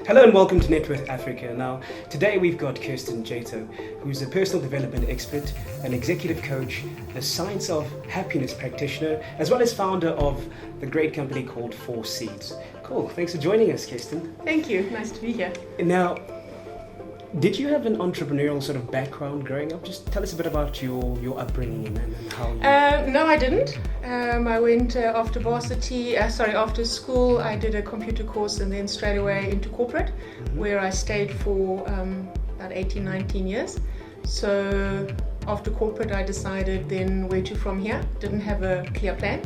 Hello and welcome to Net Worth Africa. Now, today we've got Kerstin Jatho, who's a personal development expert, an executive coach, a science of happiness practitioner, as well as founder of the great company called 4 Seeds. Cool. Thanks for joining us, Kerstin. Thank you. Nice to be here. Now, did you have an entrepreneurial sort of background growing up? Just tell us a bit about your upbringing and how you... No, I didn't. I went after school, I did a computer course and then straight away into corporate, where I stayed for about 18, 19 years. So after corporate, I decided then where to from here. Didn't have a clear plan.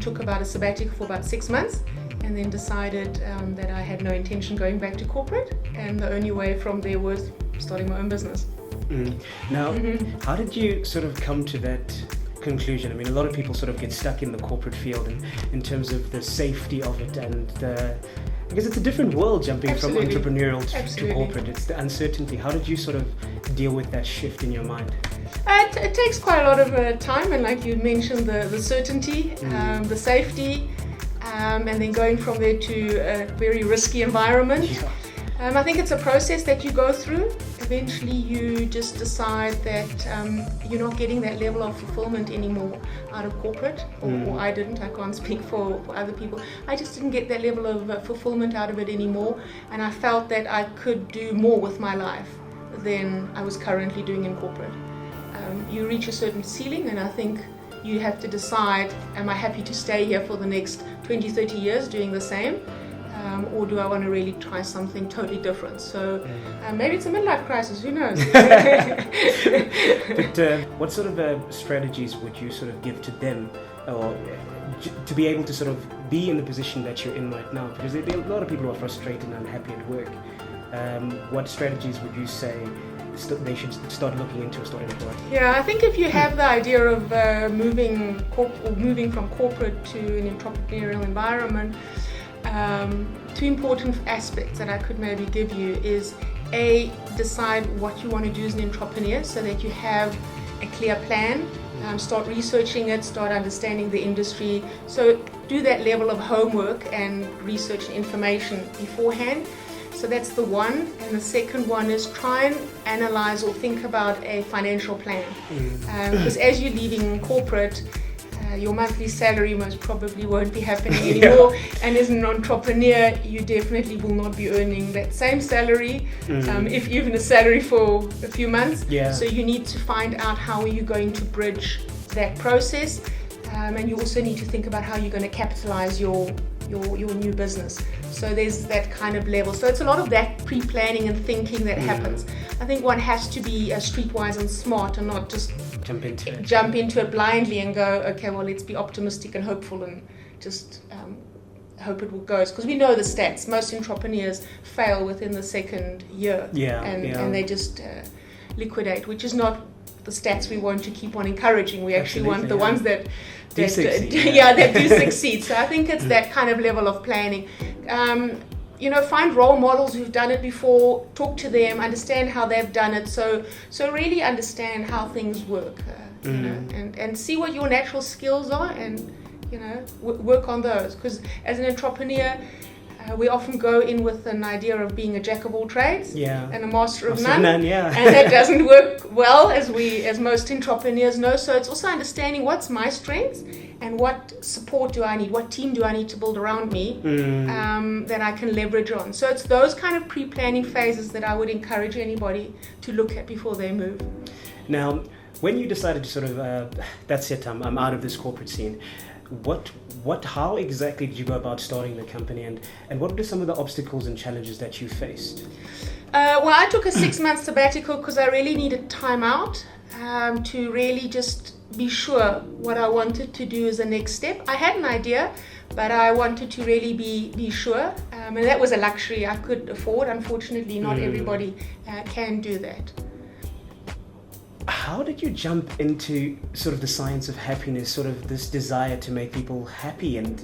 Took about a sabbatical for about 6 months. And then decided that I had no intention going back to corporate, and the only way from there was starting my own business. Now, how did you sort of come to that conclusion? I mean, a lot of people sort of get stuck in the corporate field and in terms of the safety of it and because it's a different world jumping from entrepreneurial to corporate. It's the uncertainty. How did you sort of deal with that shift in your mind? It takes quite a lot of time, and like you mentioned, the certainty, the safety. And then going from there to a very risky environment. I think it's a process that you go through. Eventually you just decide that you're not getting that level of fulfillment anymore out of corporate, or I didn't. I can't speak for other people. I just didn't get that level of fulfillment out of it anymore, and I felt that I could do more with my life than I was currently doing in corporate. You reach a certain ceiling, and I think you have to decide, am I happy to stay here for the next 20, 30 years doing the same? Or do I want to really try something totally different? So maybe it's a midlife crisis, who knows? But what sort of strategies would you sort of give to them or to be able to sort of be in the position that you're in right now? Because there are a lot of people who are frustrated and unhappy at work. What strategies would you say they should start looking into or start employing? Yeah, I think if you have the idea of moving from corporate to an entrepreneurial environment, 2 important aspects that I could maybe give you is decide what you want to do as an entrepreneur so that you have a clear plan. Start researching it, start understanding the industry. So do that level of homework and research information beforehand. So that's the one. And the second one is try and analyze or think about a financial plan. Because as you're leaving corporate, your monthly salary most probably won't be happening anymore. And as an entrepreneur, you definitely will not be earning that same salary, if even a salary for a few months. So you need to find out how are you going to bridge that process. And you also need to think about how you're going to capitalize your new business. So there's that kind of level. So it's a lot of that pre-planning and thinking that happens. I think one has to be streetwise and smart and not just jump into it blindly and go, okay, well, let's be optimistic and hopeful and just hope it will go. Because we know the stats. Most entrepreneurs fail within the second year and they just liquidate, which is not the stats we want to keep on encouraging. We actually want the ones that do succeed. So I think it's that kind of level of planning. Find role models who've done it before, talk to them, understand how they've done it. So really understand how things work, and see what your natural skills are, and work on those. Because as an entrepreneur, we often go in with an idea of being a jack of all trades and a master of none. And that doesn't work well, as most entrepreneurs know. So it's also understanding what's my strengths and what support do I need, what team do I need to build around me that I can leverage on. So it's those kind of pre-planning phases that I would encourage anybody to look at before they move. Now, when you decided to sort of, that's it, I'm out of this corporate scene, how exactly did you go about starting the company, and what were some of the obstacles and challenges that you faced? Well, I took a 6-month sabbatical because I really needed time out to really just be sure what I wanted to do as a next step. I had an idea, but I wanted to really be sure, and that was a luxury I could afford. Unfortunately, not everybody can do that. How did you jump into sort of the science of happiness, sort of this desire to make people happy, and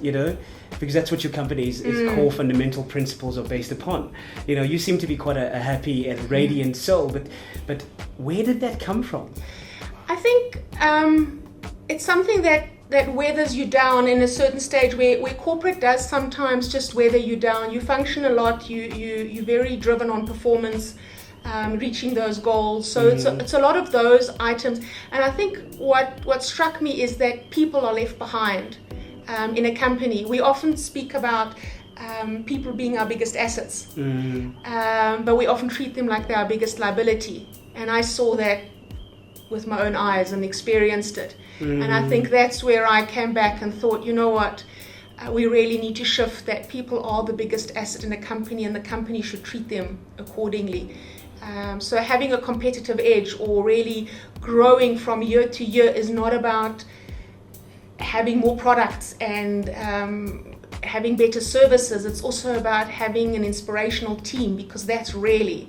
because that's what your company's core fundamental principles are based upon. You seem to be quite a happy and radiant soul, but where did that come from? I think it's something that that weathers you down in a certain stage where corporate does sometimes just weather you down. You function a lot, you're very driven on performance, reaching those goals. So it's a lot of those items. And I think what struck me is that people are left behind in a company. We often speak about people being our biggest assets, but we often treat them like they're our biggest liability. And I saw that with my own eyes and experienced it. And I think that's where I came back and thought, you know what, we really need to shift that people are the biggest asset in a company and the company should treat them accordingly. So having a competitive edge or really growing from year to year is not about having more products and having better services. It's also about having an inspirational team, because that's really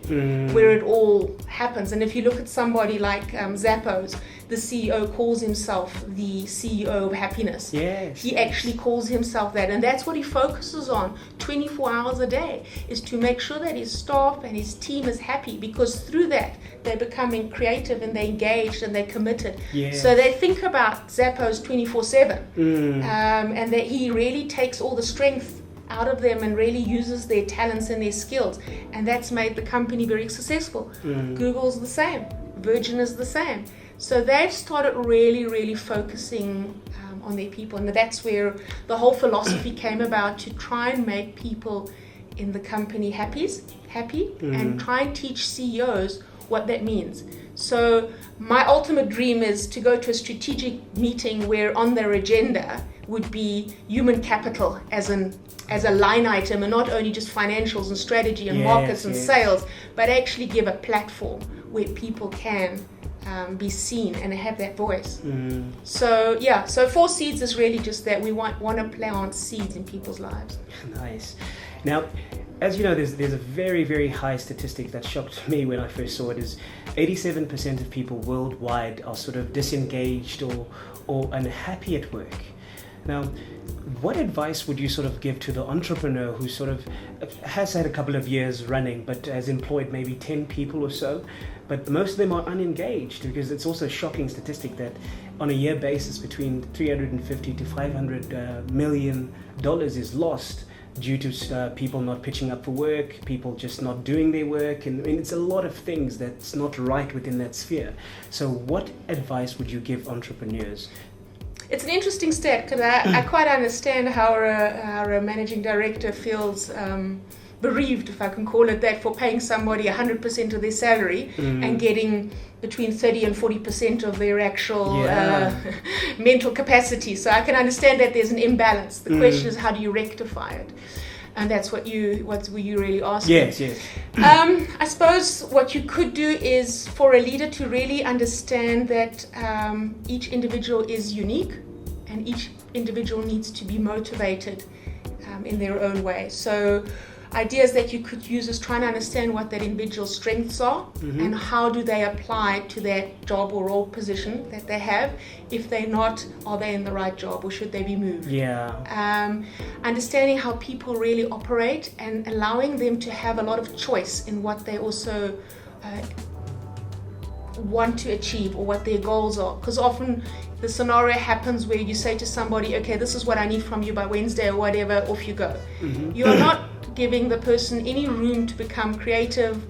where it all happens. And if you look at somebody like Zappos, the CEO calls himself the CEO of happiness. Yes. He actually calls himself that, and that's what he focuses on 24 hours a day, is to make sure that his staff and his team is happy, because through that they're becoming creative and they're engaged and they're committed. Yes. So they think about Zappos 24/7, and that he really takes all the strength out of them and really uses their talents and their skills, and that's made the company very successful. Google's the same, Virgin is the same. So they've started really focusing on their people, and that's where the whole philosophy came about, to try and make people in the company happy and try and teach CEOs what that means. So my ultimate dream is to go to a strategic meeting where on their agenda would be human capital as a line item, and not only just financials and strategy and markets and sales, but actually give a platform where people can be seen and have that voice. So 4 Seeds is really just that we want to plant seeds in people's lives. Nice. Now, as you know, there's a very high statistic that shocked me when I first saw it, is 87% of people worldwide are sort of disengaged or unhappy at work. Now, what advice would you sort of give to the entrepreneur who sort of has had a couple of years running but has employed maybe 10 people or so, but most of them are unengaged? Because it's also a shocking statistic that on a year basis between 350 to 500 million dollars is lost due to people not pitching up for work, people just not doing their work, and I mean, it's a lot of things that's not right within that sphere. So what advice would you give entrepreneurs? It's an interesting stat, because I quite understand how a managing director feels bereaved, if I can call it that, for paying somebody 100% of their salary and getting between 30 and 40% of their actual mental capacity. So I can understand that there's an imbalance. The question is, how do you rectify it? And that's what were you really asking? Yes. I suppose what you could do is for a leader to really understand that each individual is unique, and each individual needs to be motivated in their own way. So ideas that you could use is trying to understand what that individual's strengths are and how do they apply to that job or role position that they have. If they're not, are they in the right job, or should they be moved? Understanding how people really operate and allowing them to have a lot of choice in what they also want to achieve or what their goals are. Because often the scenario happens where you say to somebody, okay, this is what I need from you by Wednesday or whatever, off you go. You are not giving the person any room to become creative,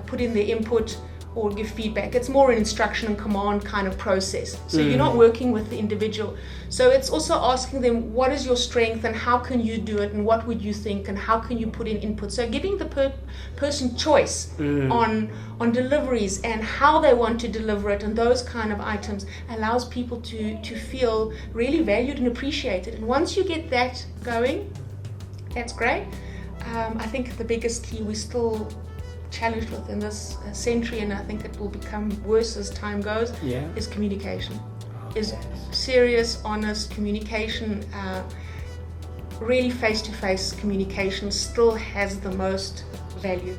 put in their input or give feedback. It's more an instruction and command kind of process. So you're not working with the individual. So it's also asking them, what is your strength and how can you do it, and what would you think and how can you put in input. So giving the person choice on deliveries and how they want to deliver it, and those kind of items allows people to feel really valued and appreciated. And once you get that going, that's great. I think the biggest key we're still challenged with in this century, and I think it will become worse as time goes, is communication. Is serious, honest communication, really face-to-face communication still has the most value.